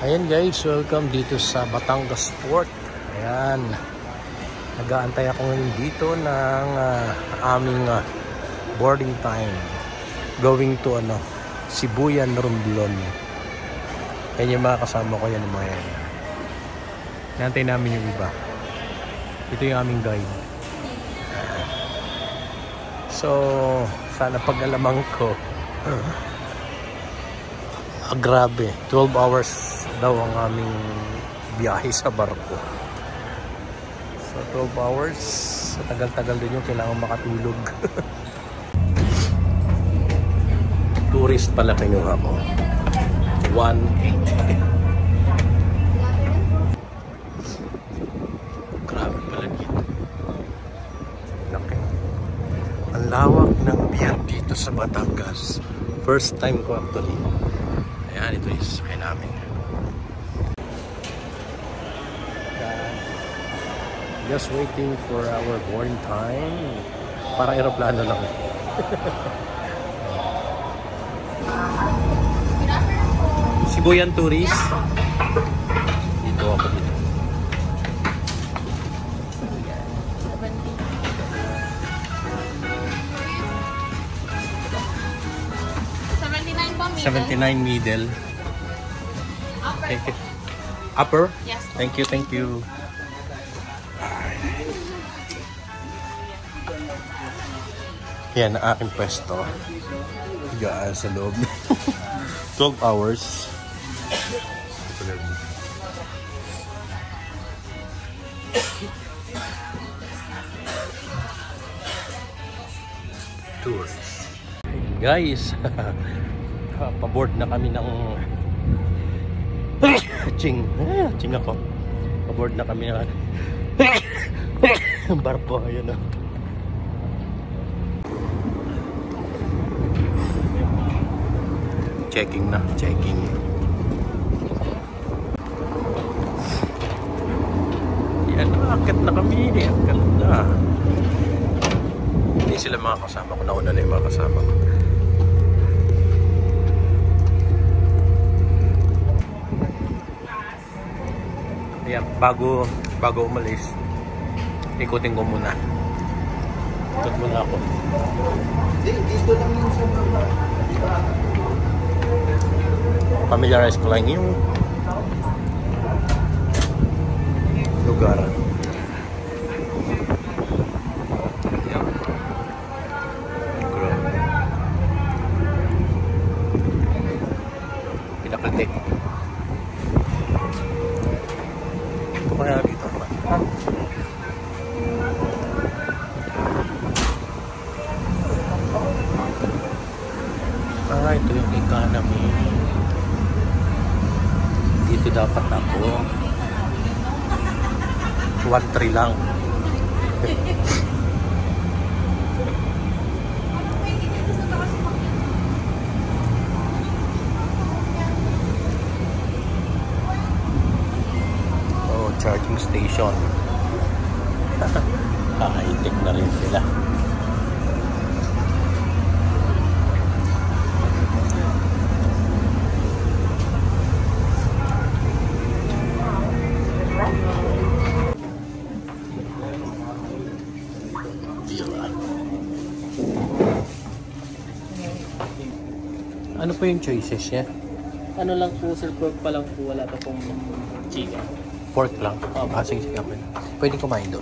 Ayan guys, welcome dito sa Batangas Port. Ayan, nag-aantay ako ngayon dito ng aming boarding time going to Sibuyan, Romblon. Ayan yung mga kasama ko, yan yung mga yan. Nantay namin yung iba. Ito yung aming guide. So, sana pag-alamang ko. Grabe, 12 hours daw ang aming biyahe sa barko. So 12 hours, sa tagal-tagal din yung kailangan makatulog. Tourist pala kinuha ko. 180. Grabe pala dito. Laki. Ang lawak ng pier dito sa Batangas. First time ko actually. Ayan, ito yung sakay namin. Just waiting for our boarding time. Parang aeroplano lang. Sibuyan tourist. Dito ako dito. $79 middle. Thank you. Upper? Yes. Thank you, thank you. Yan ang aking pwesto. Higaan sa loob. 12 hours. Tours. Guys, paboard na kami ng ching ako. Paboard na kami ng barko. Ayan na. Checking na, checking. Yan, akit na kami. Akit na. Hindi sila mga kasama ko. Nauna na yung mga kasama ko. Ayan, bago umalis, ikutin ko muna. Ikot muna ako. Dito lang yung sa mga familiarize ko lang yung lugar. Ayan. Pinakalitik. Ito kaya dito pa. Ito yung economy. Dito dapat ako 1-3 lang. Oh, charging station. High-tech na rin sila. Ano po yung choices niya? Ano lang po, sir, pork pa lang po, wala pa pong chicken. Pork lang? Sige, sige. Okay. Pwede kumain doon.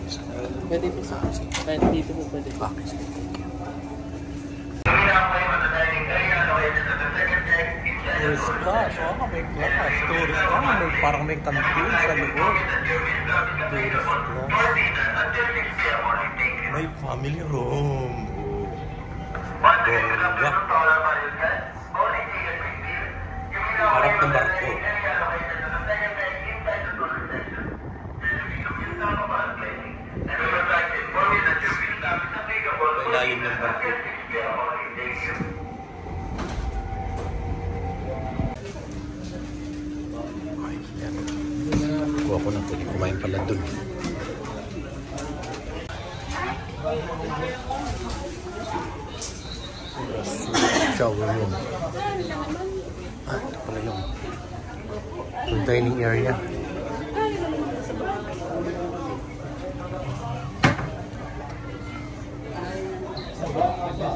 Pwede po, sir. Kahit dito po pwede. Okay, sige. Tourist class. Oo, may class. Tourist class. Parang may kantin sa loob. Tourist class. May family room. Bongga. Harap ng barko. Lalim ng barko. Ay, yan. Kuha ko ng pwede kumain pala dun. Shower room. Ah, ito pala yung dining area.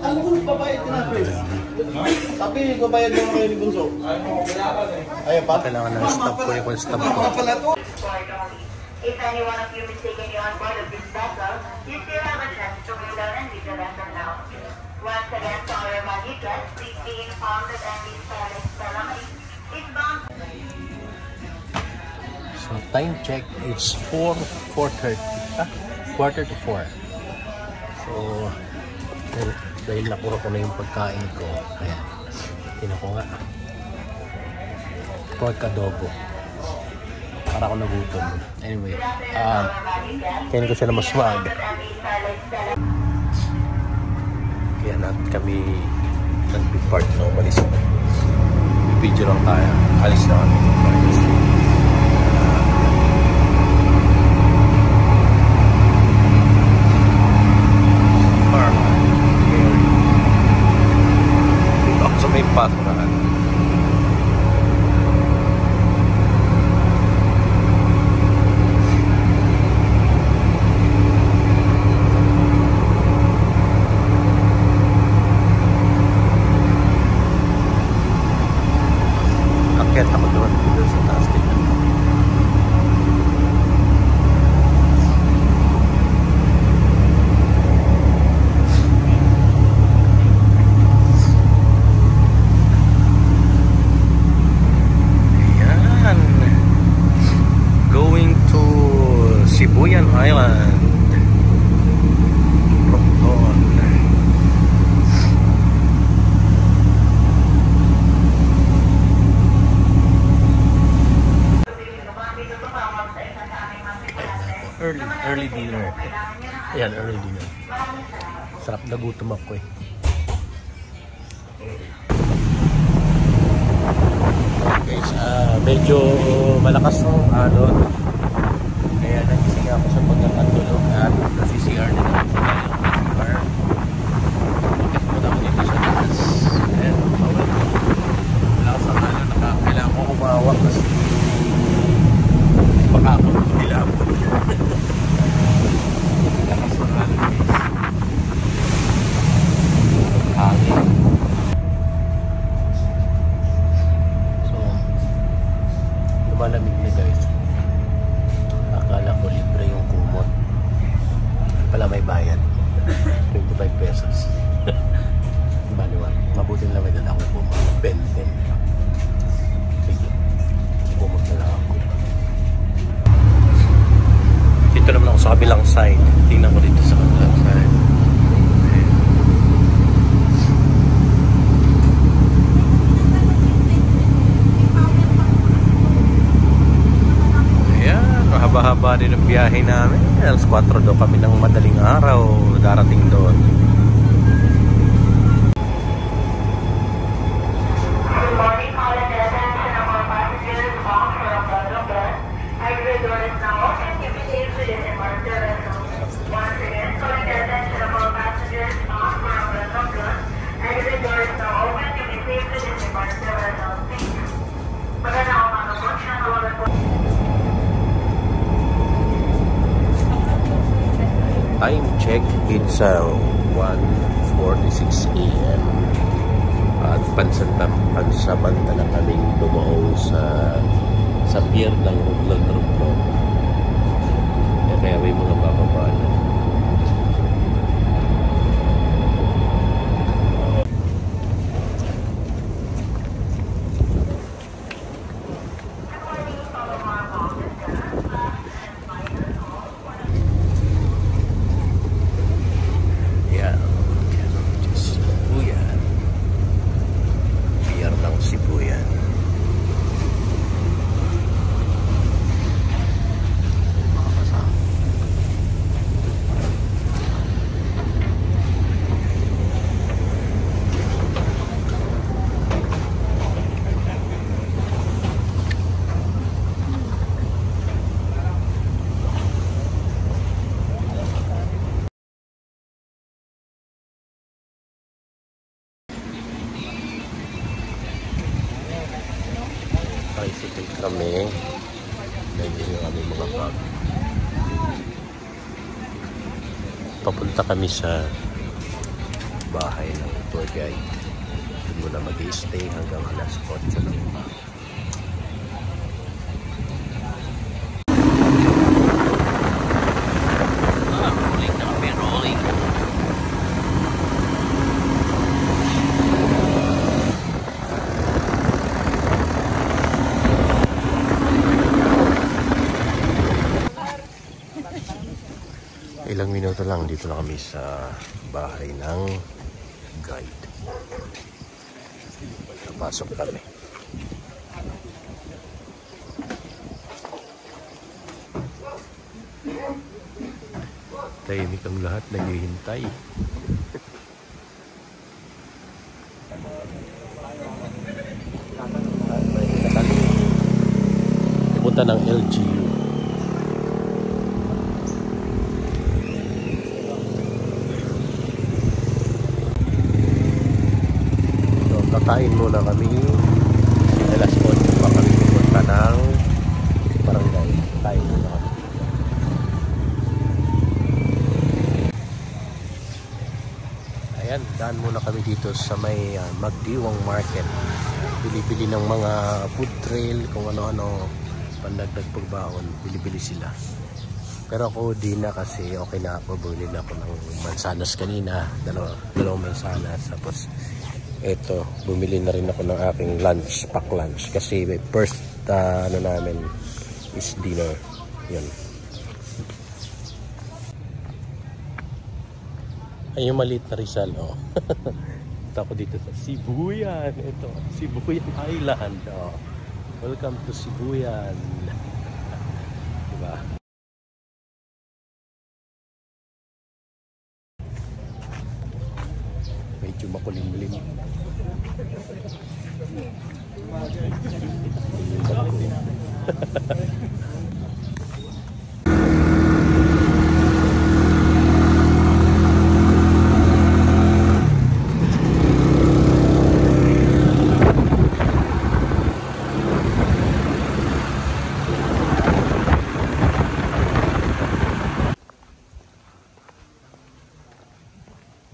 Ano kung babayad ka natin? Sabi, babayad mo kayo ni Bunso. Ayun pa. Kailangan ng stop ko yung stop ko. If any one of you mistaken you on board of this vessel, you still have a chance to go down and leave the vessel now. Once again, to all your body guests, please be informed that MV Stella is bound. So time check, it's 4:30. Quarter to 4. So dahil napuro ko na yung pagkain ko, ayan, tinan ko nga, pork adobo, para ako nagutom. Anyway, kainin ko siya na mas maaga, kaya natin kami nag-depart na umalis. Video lang tayo, alis na kami. May pasurahan. Akyat ako doon sa taas din. Sibuyan Island. Rockton. Early dinner. Ayan, early dinner. Sarap na gutom ako eh. Guys, medyo malakas ng alon. Kaya nagising ako sa pagkakatulog at nasi-CR din ako sa CR. Bakit muna ako dito sa taas? Ayan, wala ko sa kanan. Kailangan ko kumawak kasi baka ako nilabot. Lakas ng kanan guys. Hangin. So, lumalamig na guys. Akala ko libre yung kumot. Pala may bayad. 25 pesos. Baliwan. Mabuti na may dala akong kumot. Benten. Sige. Kumot na lang ako. Dito naman ako sa kabilang side. Tingnan ko dito sa kabilang side. Haba-haba din ang biyahe namin. Alas 4 daw kami ng madaling araw darating doon. Good morning, call and attention of all passengers bound for Abdullah. Exit door is now open. You be safe within the Marta vessel. Once again, calling the attention of all passengers bound for Abdullah. Exit door is now open. You be safe within the Marta vessel. Thank you. Magandang umaga po. Nakawagan po. Time check, it's 1:46 AM at pansamantala kaming dumaong sa pier ng Ruglon. Kaya may mga bababalan. Naka-tricycle kami. Nandiyan yung aming mga bag. Papunta kami sa bahay ng tour guide. Doon muna mag-i-stay hanggang alas 8 ng umaga. Rolling na kami, rolling. Ilang minuto lang dito na kami sa bahay ng guide. Napasok kami. Tahimik ang lahat, naghihintay. Pupunta ng LGU. Kakain muna kami. Alas 8 pa kami pupunta ng barangay. Kain muna kami. Ayan, daan muna kami dito sa may Magdiwang Market. Bili-bili ng mga food trail, kung ano-ano, pandagdag pagbaon, bili-bili sila. Pero ako di na kasi okay na ako. Bumili na ako ng mansanas kanina. Dalawang mansanas. Tapos eto, bumili na rin ako ng aking lunch, pack lunch. Kasi first ano namin is dinner. Yan. Ay, yung maliit na Rizal, oh. Ito ako dito sa Sibuyan. Ito, Sibuyan Island. Oh. Welcome to Sibuyan. Diba? Medyo makulimlim.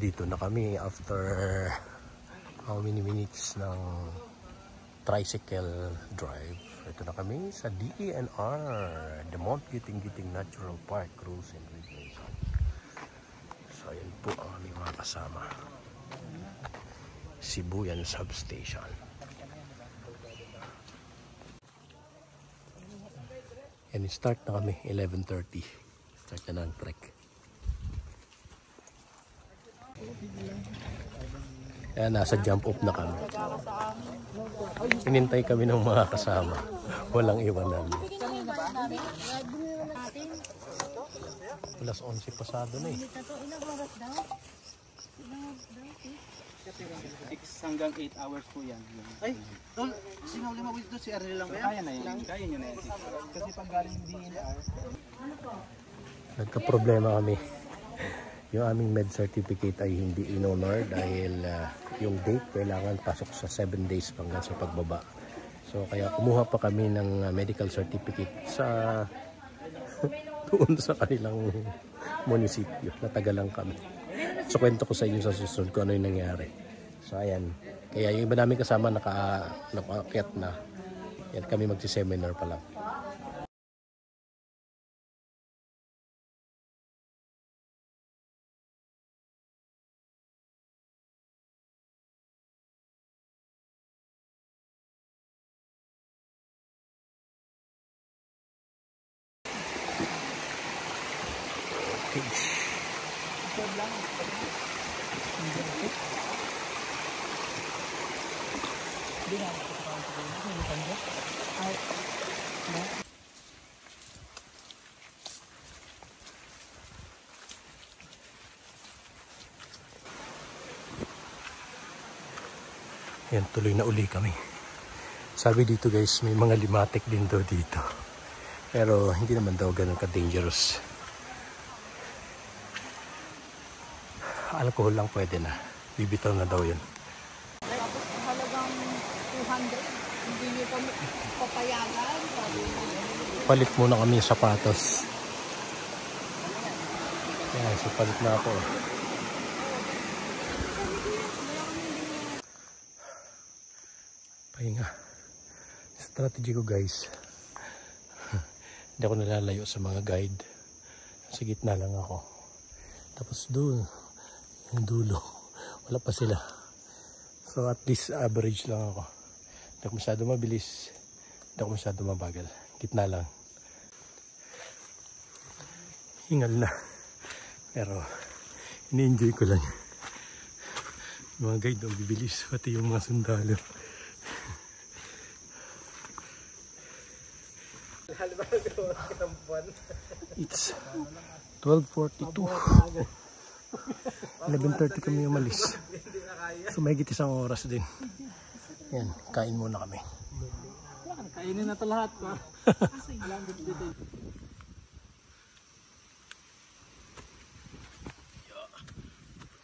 Dito na kami after how many minutes ng tricycle drive. Ito na kami sa DENR, the Mount Giting-Giting Natural Park Cruise and Recreation. So ayan po ang aming mga kasama. Sibuyan Substation. And start na kami 11:30. Start na ng trek. Kaya nasa jump off na kami. Inintay kami ng mga kasama. Walang iwanan. Alas 11 pasado na eh. 6 hanggang 8 hours po yan. Ay, tol, singaw lima with si Arnel lang ba yan? Kaya na yan. Kaya nyo na yan. Kasi pag galing DNR. Nagka-problema kami. Yung aming med certificate ay hindi in-honor dahil yung date kailangan pasok sa 7 days hanggang sa pagbaba. So kaya kumuha pa kami ng medical certificate sa doon sa kanilang munisipyo. Natagalan kami. So kwento ko sa inyo sa susunod kung ano yung nangyari. So ayan. Kaya yung iba namin kasama nakaakyat na. Yan kami magsi-seminar pa lang. Yan, tuloy na uli kami. Sabi dito guys, may mga limatic din daw dito. Pero hindi naman daw ganun ka-dangerous. Alcohol lang pwede na. Bibitaw na daw yun. Tapos halagang 200. Hindi niyo pa papayagan. Palit muna kami ng sapatos. Yan, so palit na ako. Pahinga. Strategy ko guys. Hindi ako nalalayo sa mga guide. Sa gitna lang ako. Tapos doon, yung dulo, wala pa sila. So at least average lang ako. Hindi ako masyado mabilis. Hindi ako masyado mabagal. Gitna lang. Hingal na. Pero ini-enjoy ko lang. Yung mga guide ang bibilis. Pati yung mga sundalo. It's 12:42. 11:30 kami umalis. So may higit isang oras din. Yan, kain muna kami. Kainin na ito lahat.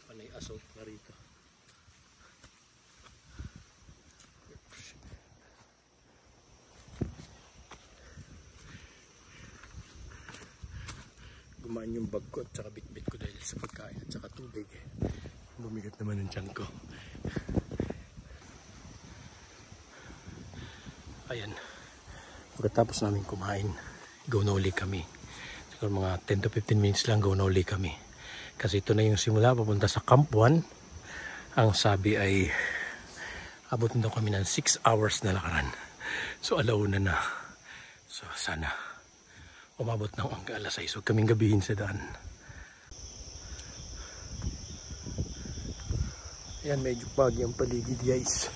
Panay assault na rito. Gumaan yung bag ko at saka bitbit ko dahil sa pagkain at saka tubig. Bumigat naman ang tiyan ko. Ayan. Pagkatapos namin kumain, go no uli kami. Siguro mga 10 to 15 minutes lang go no uli kami. Kasi ito na yung simula papunta sa Camp 1. Ang sabi ay abot na daw kami ng 6 hours na lakaran. So alauna na. So sana umabot na hanggang alas 6. Huwag kaming gabihin sa daan. Ayan, medyo pagi ang paligid guys.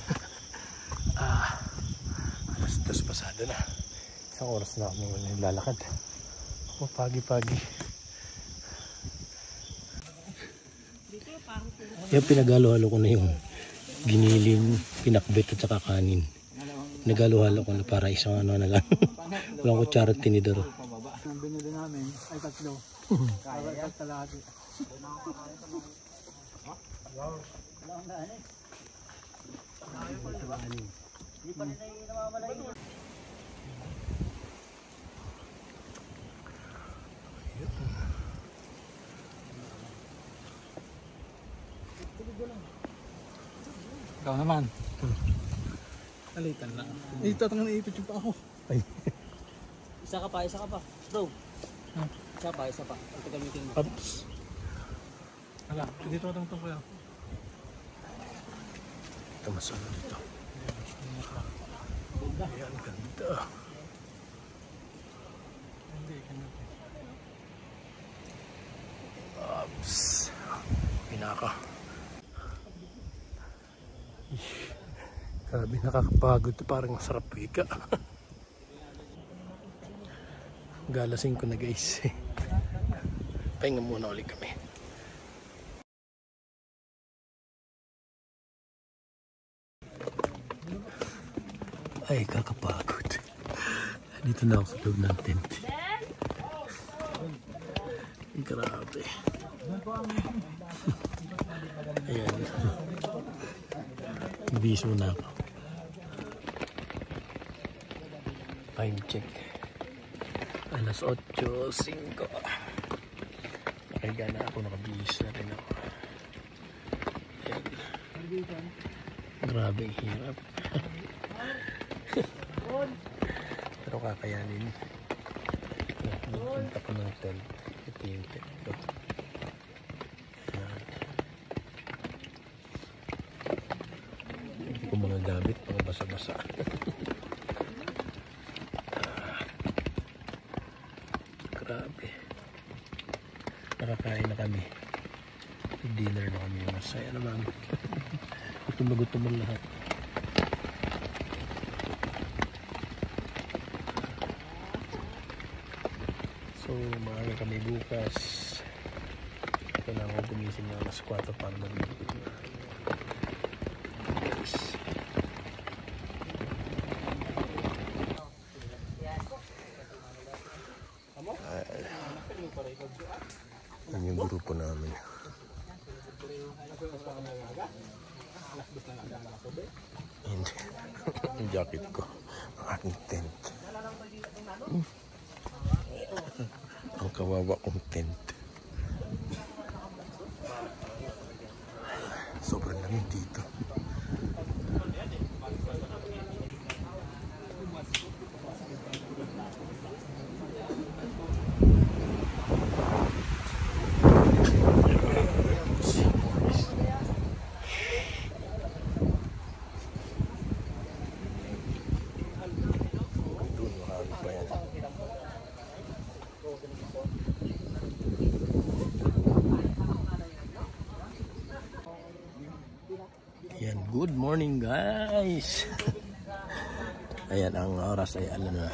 Alas 2 pasado na. Isang oras na kami lalakad. O pagi-pagi. Yung pinagalo-halo ko na yung giniling, pinakbet at saka kanin. Pinagalo-halo ko na para isang ano na lang. Walang kutsara at tinidor. Ang binili namin ay 3. Kaya talagi. Ikaw naman. Alitan lang. Ito tangan naipit yung pa ako. Ay. Isa ka pa. Bro. Isa pa. Ito gamitin mo. Oops. Hala, dito itong kuya. Ito masalo dito. Ayan, ganda. Oops. Pinaka. Grabe, nakakapagod. Parang masarap wika. Galasing ko na guys. Pahinga muna ulit kami. Ay, kakapagod. Dito na ako sa loob ng tent. Grabe. Ayan. Biso na ako. Time check. Alas 8:05. Nakahiga na ako. Nakabihis na rin ako. Ayan. Grabe ang hirap. Pero kakayanin. Punta ko ng tent. Ito yung tent ko. Hindi ko mga gamit. Mga basa-basa. Grabe. Nakakain na kami. Dinner na kami. Masaya naman. Gutom na gutom ang lahat. So, maaga kami bukas. Kailangan ko gumising na alas 4 para maglipit na. Yes. Yan yung grupo namin. And yung jacket ko, ang aking tent. Ang kawawa kong tent. Sobrang lamig dito. Ayan, good morning guys. Ayan, ang oras ay alas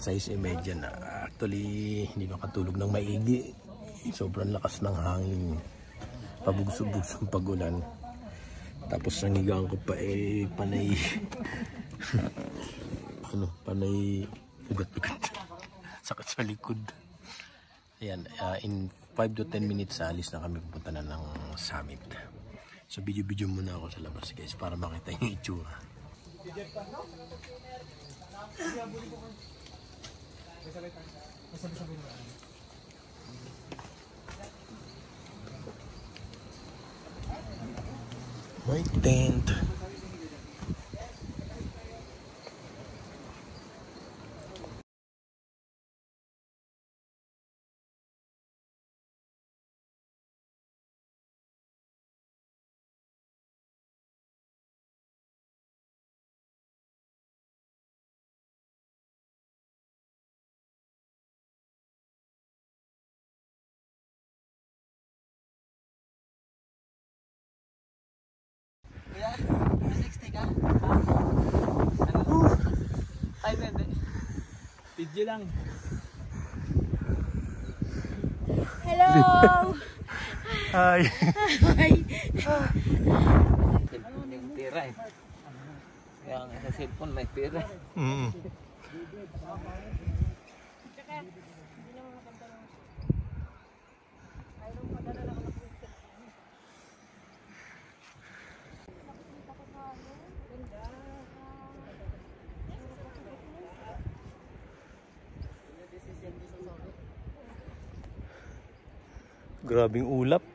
6:30 na. Actually, hindi makatulog ng maigi. Sobrang lakas ng hangin. Pabugso-bugsong pag-ulan. Tapos ang higaan ko pa panay panay ugat-ugat. Sakit sa likod. Ayan, in 5 to 10 minutes alis na kami, pupunta na ng summit. So video muna ako sa labas guys para makita yung itsura. My tent. Ay, hindi. Video lang. Hello! Hi. Hi! Cellphone yung pera eh. Kaya sa cellphone may pera. Grabing ulap.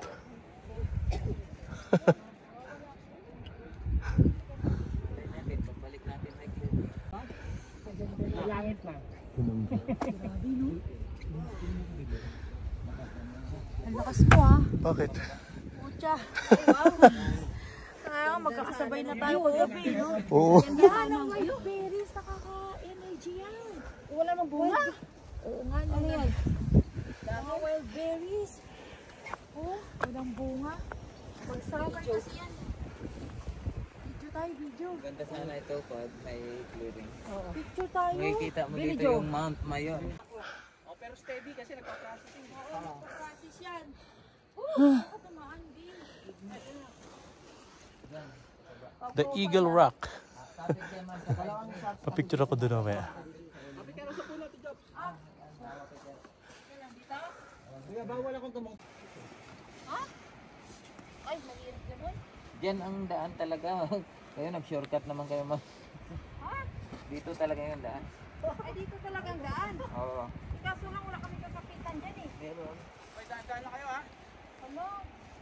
Pagbalik natin like Langit na. Ang lakas mo ah. Bakit? Pucha. Wow. Kaya magkakasabay na tayo kagabi, no? Oo. Yan ang white berries. Nakaka-energy yan. Wala mang bunga. Oo nga. Ano yan? Mga wild berries. Oh, walang bunga. Magsarap kasi yan. Video tayo, video. Ganda sana ito pag may clearing. Picture tayo. Makikita mo dito Video. yung Mount Mayon. Pero steady kasi nagpa-processing. Oo, nagpa-process yan. Tumaan din. The Eagle Rock. Papicture ako doon mamaya. Ay, maliit naman. Diyan ang daan talaga. Kayo nag-shortcut naman kayo mas. Dito talaga yung daan. Ay, dito talagang daan. Oo. Kaso lang wala kami kakapitan dyan eh. Pero May daan na kayo ha? Ano?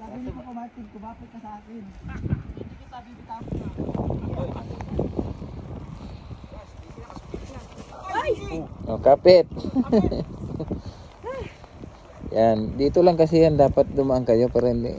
Sabi niyo pa kumatig, kumapit ka sa akin. Hindi kita bibitapon na. Ay! oh, kapit. Yan, dito lang kasi yan dapat dumaan kayo pero hindi.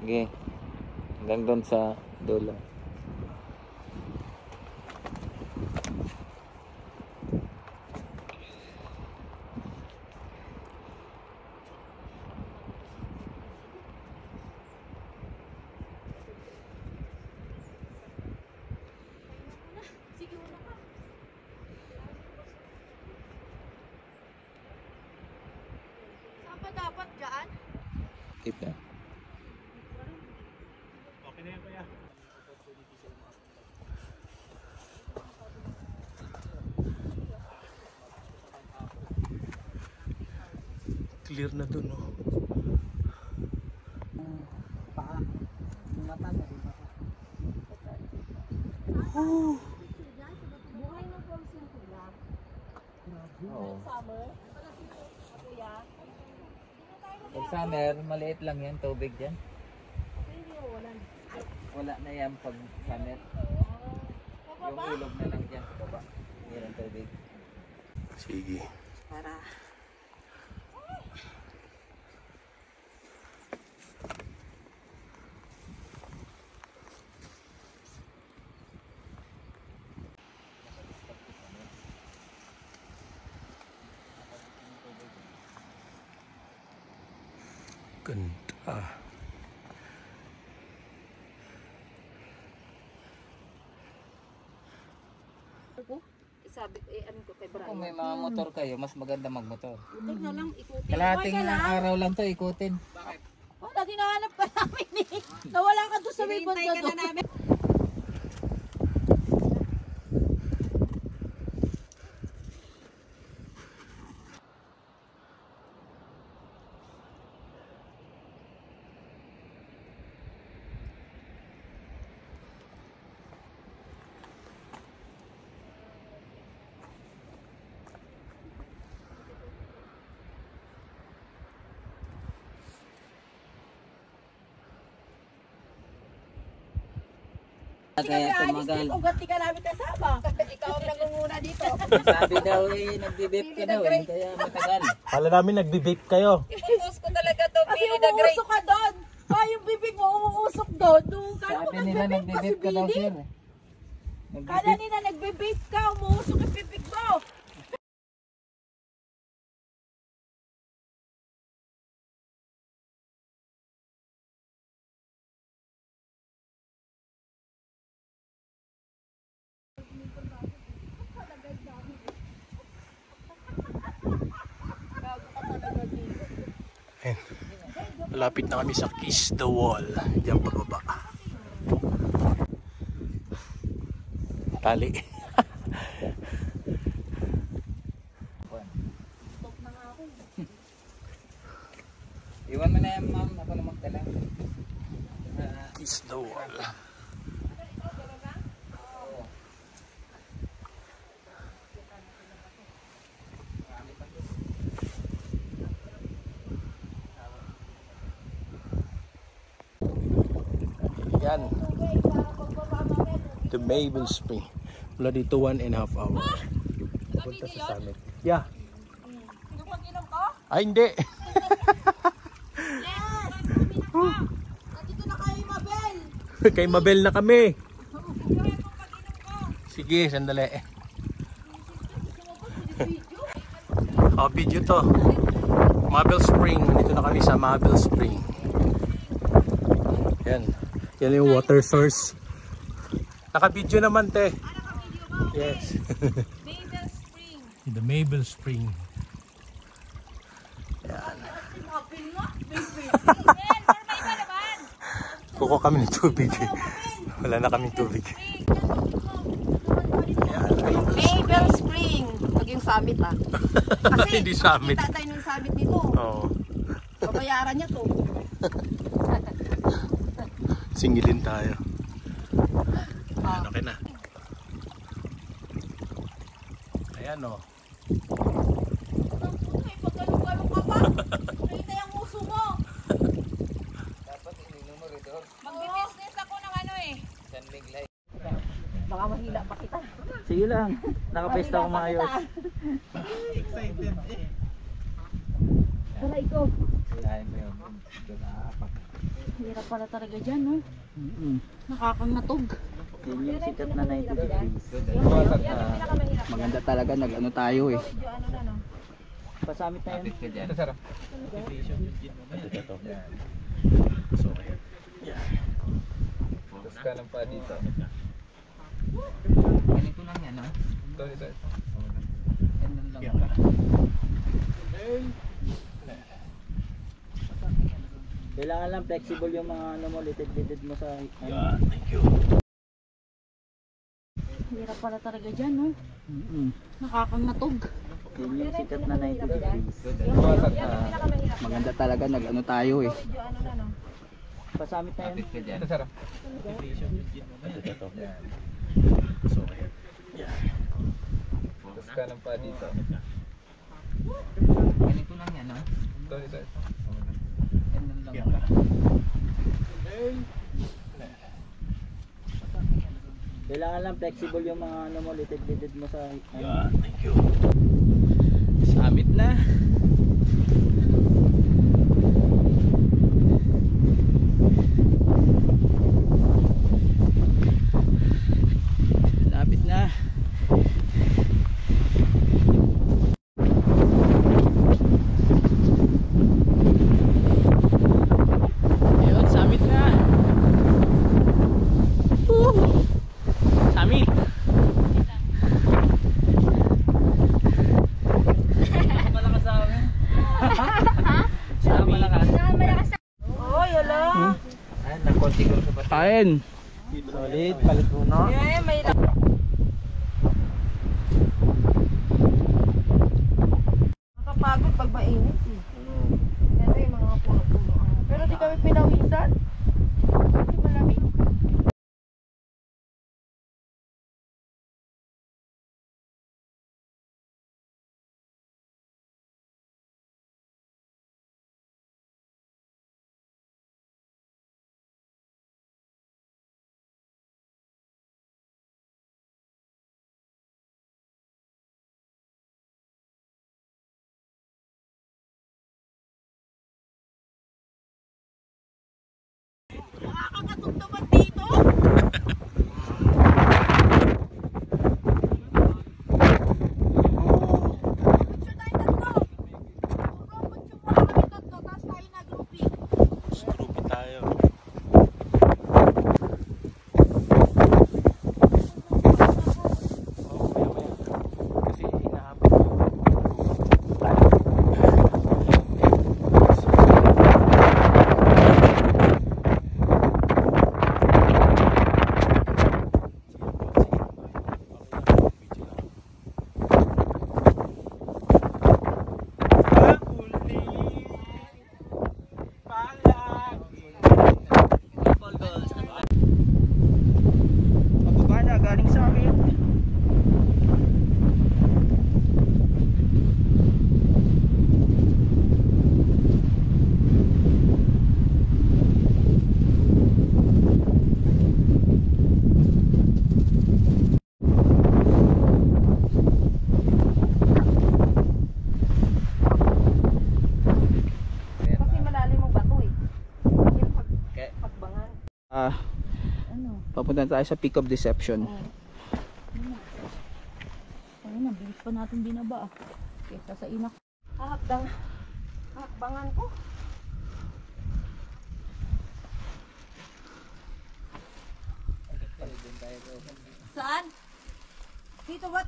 Sige. Hanggang doon sa dulo. Diyan? Keep that. Clear na dun, oh. Buhay ng falls yung kuya. Summer. Kuya. Pag summer, maliit lang yan, tubig dyan. Hindi mo walan. Wala na yan pag summer. Yung ilog na lang dyan sa baba. Yan ang tubig. Sige. Para. Ganda. Sabi, ano ko kay Brian. Kung may mga motor kayo, mas maganda magmotor. Tek na lang, ikutin. Kalahating Okay ka lang. araw lang to ikutin. Oh, dati nahanap ka namin eh. Nawala ka doon sa may banda doon. Kaya tumagal. Ugat ka namin kasama. Ikaw ang nangunguna dito. Sabi daw eh, nagbe-vape ka daw eh, kaya matagal. Kala namin nagbe-vape kayo. Iputos ko talaga to. Kasi umuusok ka doon. Yung bibig mo umuusok doon. Sabi nila nagbe-vape ka daw sir. Kala nila nagbe-vape ka. Umuusok yung bibig mo. Ayan. Malapit na kami sa Kiss the Wall. Diyan pababa. Tali. Iwan mo na yan ma'am, ako na magdala. Kiss the Wall. Yan. The Maple Spring. Mula dito 1.5 hours. Punta sa summit. Yeah. Pag-inom ko? Ay, hindi. Yes! Uminom ka. Nandito na kayo, Mabel. Kay Mabel na kami. Sige, sandali. Oh, video to. Maple Spring. Dito na kami sa Maple Spring. Yan. Yan yung water source. Naka-video naman, te. Yes. Maple Spring. The Maple Spring. Yan. Kuko kami ng tubig. Wala na kaming tubig. Yan. Maple Spring. Pag yung summit ah. Kasi Hindi summit. kita tayo ng summit nito. Oo. Babayaran niya to. Singilin tayo. Ayan, okay na. Ayan o. Pagkalong-kalong ka pa. Nakita yung uso mo. Dapat ininom mo rito. Mag-business ako ng ano eh. Sanlig light. Baka mahila pa kita. Sige lang, nakapesta ko maayos. Tara, ikaw. Kaya mo yun. Hirap pala talaga dyan, no? Nakakangatog. Yun yung sikat na 90 degrees. Maganda talaga, nag-ano tayo eh. Pasamit na yun. Ito sarap. Tapos ka lang pa dito. Ganito lang yan, ha? Ito. Yan lang lang. Kailangan lang flexible yung mga ano mo, litid-litid mo sa Hirap pala talaga dyan, no? Mm-mm. Nakakangatog. Yun yung sikat na 90 degrees. Maganda talaga, nag-ano tayo eh. Pasamit na yun. Ito sir. Tapos kanan pa dito. Ganito lang yan, no? Ito. Ganun lang. Kailangan lang flexible yung mga ano mo, litid-litid mo sa ano. Samit na. Lapit na. Ayun, samit na. Samit. Malakas sa amin. Malakas. Oh, yala. Ayun, nakonsiguro sa pati. Ayun. Solid, palit muna. Eh, may nakapagod pag mainit eh. Yan yung mga puno-puno. Pero di kami pinawisan. Kasi malamig. Pababa na, galing sa akin. Kasi malalim ang bato eh. Yung pagbangan. Ano? Papunta tayo sa Peak of Deception. Ayun na, bilis pa natin binaba ah. Kesa sa inak. Hakbangan ko. Saan? Dito ba?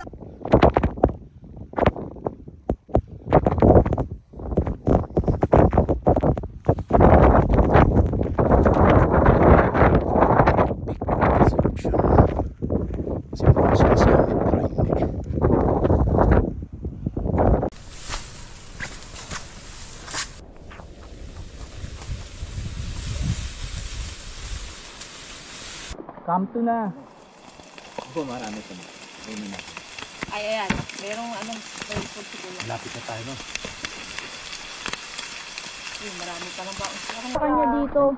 Come to na. Ako marami pa na. Ay, ayan. Merong anong food siguro. Lapit na tayo, no? Marami pa lang ba? Sa kanya dito.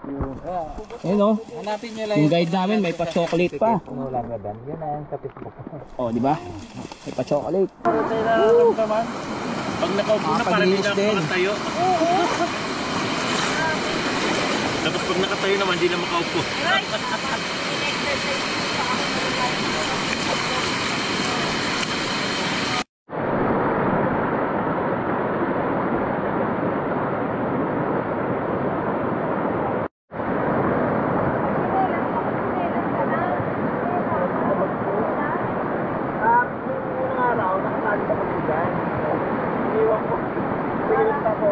Ayun o. Hanapin nyo lang Yung guide namin may pa-chocolate pa. Yan na sa Facebook. Oh, di ba? May pa-chocolate. Pag nakaupo na, parang hindi na din. makatayo. Tapos pag nakatayo naman, hindi na makaupo. Iniwan ko. Tingin ako,